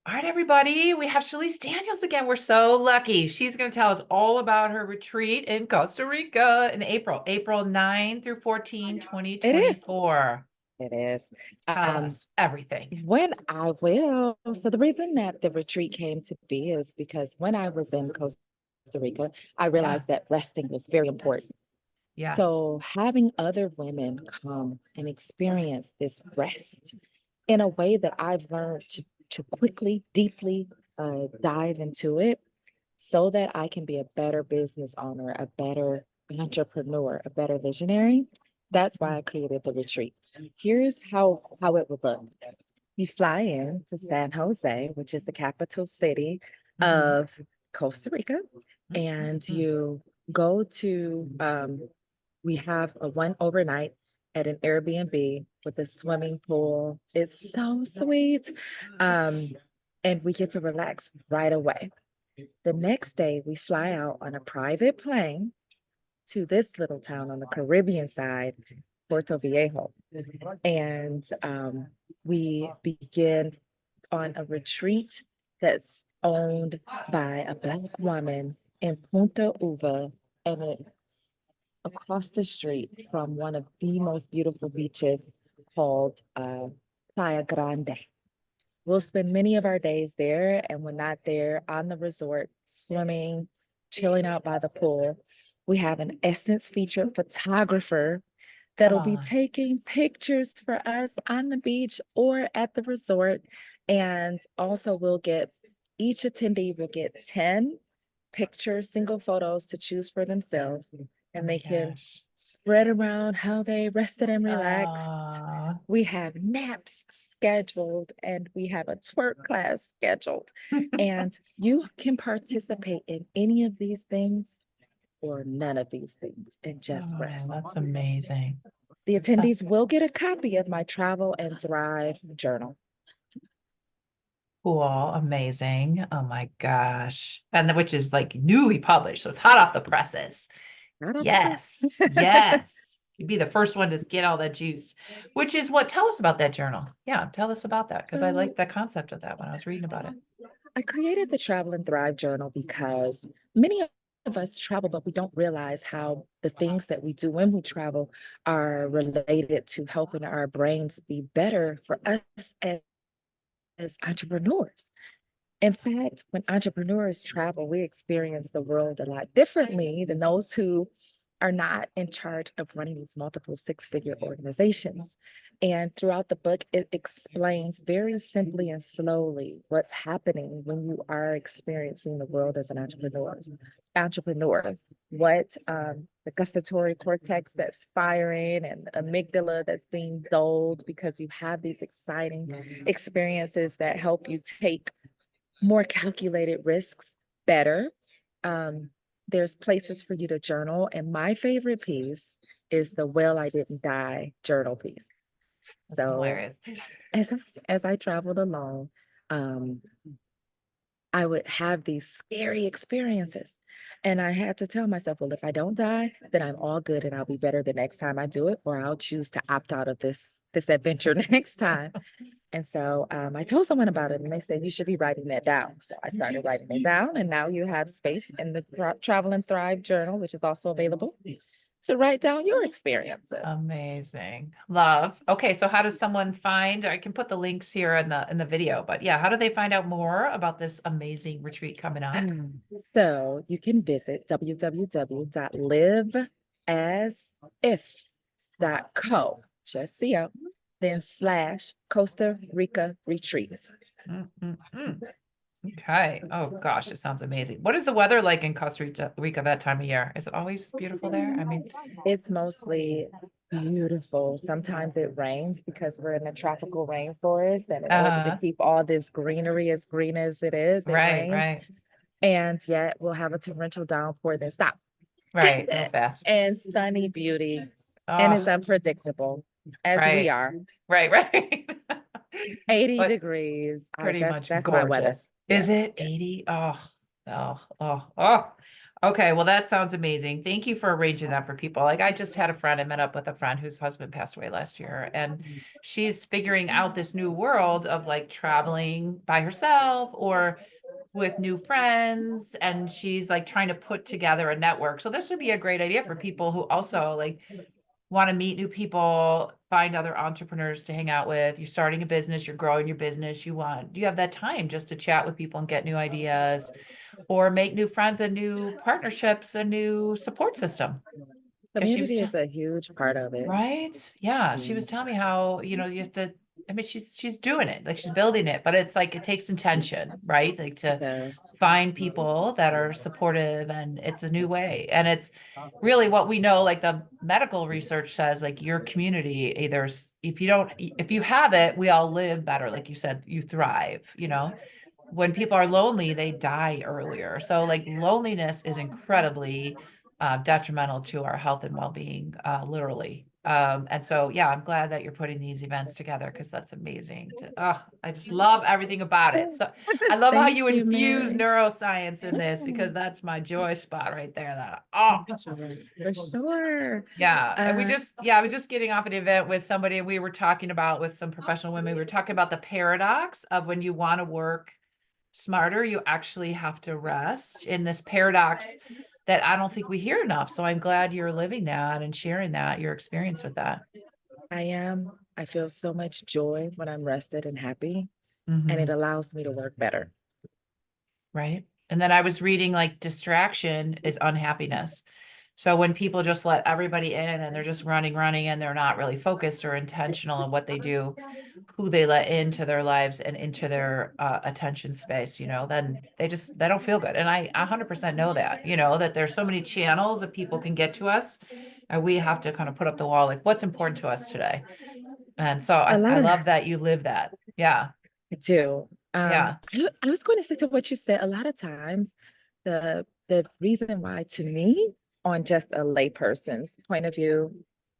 All right, everybody, we have Shalece Daniels again. We're so lucky. She's going to tell us all about her retreat in Costa Rica in April 9 through 14, It is. 2024. It is. Tell Um, us everything. when I will. So the reason that the retreat came to be is because when I was in Costa Rica, I Yeah. realized that resting was very important. So Yes. having other women come and experience this rest in a way that I've learned to quickly, deeply dive into it so that I can be a better business owner, a better entrepreneur, a better visionary. That's why I created the retreat. Here's how it would look. You fly in to San Jose, which is the capital city Mm-hmm. of Costa Rica, and you go to we have a one overnight at an Airbnb with a swimming pool. It's so sweet. Um, and we get to relax right away. The next day, we fly out on a private plane to this little town on the Caribbean side, Puerto Viejo. And we begin on a retreat that's owned by a Black woman in Punta Uva. And it's across the street from one of the most beautiful beaches called Playa Grande. We'll spend many of our days there, and when not there, on the resort, swimming, chilling out by the pool. We have an Essence featured photographer Come that'll be on. taking pictures for us on the beach or at the resort. And also, each attendee will get 10 pictures, single photos to choose for themselves, Oh and my they can gosh. spread around how they rested and relaxed. Uh, We have naps scheduled and we have a twerk class scheduled. And you can participate in any of these things or none of these things and just oh, rest. that's amazing. The attendees That's will get a copy of my Travel and Thrive journal. cool. Amazing. Oh my gosh. Which is like newly published, so it's hot off the presses. Not off the Yes, press. yes. You'd be the first one to get all that juice, which is what, tell us about that journal. Yeah, tell us about that because I So liked the concept of that when I was reading about it. I created the Travel and Thrive journal because many of us travel, but we don't realize how the things that we do when we travel are related to helping our brains be better for us as entrepreneurs. In fact, when entrepreneurs travel, we experience the world a lot differently than those who are not in charge of running these multiple six-figure organizations. And throughout the book, it explains very simply and slowly what's happening when you are experiencing the world as an entrepreneur. What the gustatory cortex that's firing and amygdala that's being dulled because you have these exciting experiences that help you take more calculated risks better. Um, there's places for you to journal. And my favorite piece is the Well, I Didn't Die journal piece. That's So hilarious. as I, as I traveled along, um, I would have these scary experiences. And I had to tell myself, well, if I don't die, then I'm all good and I'll be better the next time I do it, or I'll choose to opt out of this adventure next time. And so I told someone about it and they said, you should be writing that down. So I started writing it down. And now you have space in the Travel and Thrive journal, which is also available to write down your experiences. Amazing. Love. Okay, so how does someone find, I can put the links here in the video, but yeah, how do they find out more about this amazing retreat coming up? So you can visit www.liveasif.co, just CO, then slash Costa Rica retreat. Mm, mm, mm. Okay. Oh gosh, it sounds amazing. What is the weather like in Costa Rica that time of year? Is it always beautiful there? I mean, It's mostly beautiful. Sometimes it rains because we're in a tropical rainforest, and in order to uh, keep all this greenery as green as it is, it right, rains. right, And yet we'll have a torrential downpour, then stop. right. Real fast. And sunny beauty. And it's Oh, unpredictable, as we right, are. right, right. 80 But degrees. pretty much That's my weather. gorgeous. Yeah. Is it 80? Oh, oh, oh, oh. Okay, well, that sounds amazing. Thank you for arranging that for people. Like, I just had a friend, I met up with a friend whose husband passed away last year, and she's figuring out this new world of like traveling by herself or with new friends. And she's like trying to put together a network. So this would be a great idea for people who also like want to meet new people, find other entrepreneurs to hang out with. You're starting a business, you're growing your business, you have that time just to chat with people and get new ideas or make new friends and new partnerships, a new support system. Because she was, Community is a huge part of it. right? Yeah, she was Mm, telling me how, you have to, I mean, she's doing it, like she's building it, but it's like it takes intention, right? Like it to does. find people that are supportive, and it's a new way. And it's really what we know, like the medical research says, like your community, either if you don't, if you have it, we all live better. Like you said, you thrive, when people are lonely, they die earlier. So like loneliness is incredibly detrimental to our health and well-being, literally. And so, yeah, I'm glad that you're putting these events together because that's amazing. I just love everything about it. So I love how Thank you you, infuse Mary. neuroscience in this because Mm, that's my joy spot right there. Oh, for sure. yeah. And Uh, I was just getting off an event with somebody. We were talking about with some professional women. We were talking about the paradox of when you want to work smarter, you actually have to rest in this paradox that I don't think we hear enough. So I'm glad you're living that and sharing that, your experience with that. I am. I feel so much joy when I'm rested and happy, and it Mhm. allows me to work better. Right. And then I was reading like distraction is unhappiness. So when people just let everybody in and they're just running, and they're not really focused or intentional in what they do, who they let into their lives and into their attention space, then they don't feel good. And I 100% know that, that there's so many channels that people can get to us, and we have to kind of put up the wall, like what's important to us today. And so A I lot of love that you live that. Yeah. I do. Yeah. I was going to say to what you said. A lot of times, the reason why, to me, on just a layperson's point of view,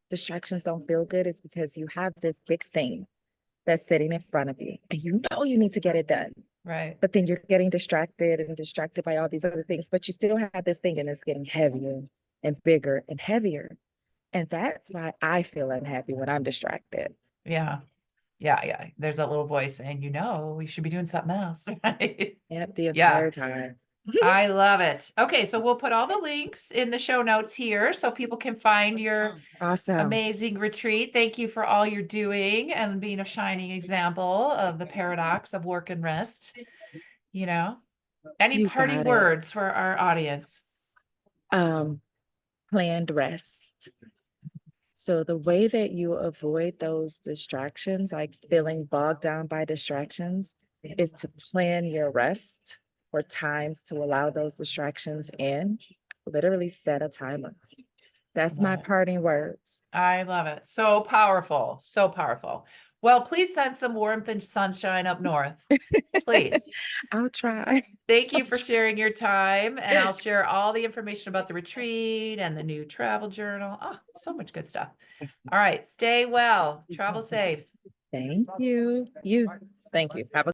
distractions don't feel good is because you have this big thing that's sitting in front of you, and you know you need to get it done. Right. But then you're getting distracted and distracted by all these other things, but you still have this thing and it's getting heavier and bigger and heavier. And that's why I feel unhappy when I'm distracted. Yeah. Yeah. Yeah. There's that little voice saying, we should be doing something else. Right. Yep, the Yeah. entire time. I love it. Okay, so we'll put all the links in the show notes here so people can find your Awesome. amazing retreat. Thank you for all you're doing and being a shining example of the paradox of work and rest. You know, any You parting got it. words for our audience? Um, Planned rest. So the way that you avoid those distractions, like feeling bogged down by distractions, is to plan your rest or times to allow those distractions in. Literally set a timer. That's my Love it. parting words. I love it. So powerful. So powerful. Well, please send some warmth and sunshine up north. Please. I'll try. Thank you I'll for sharing your time, and I'll share all the information about the retreat and the new travel journal. Oh, so much good stuff. All right, stay well, travel safe. Thank you. Thank you. Have a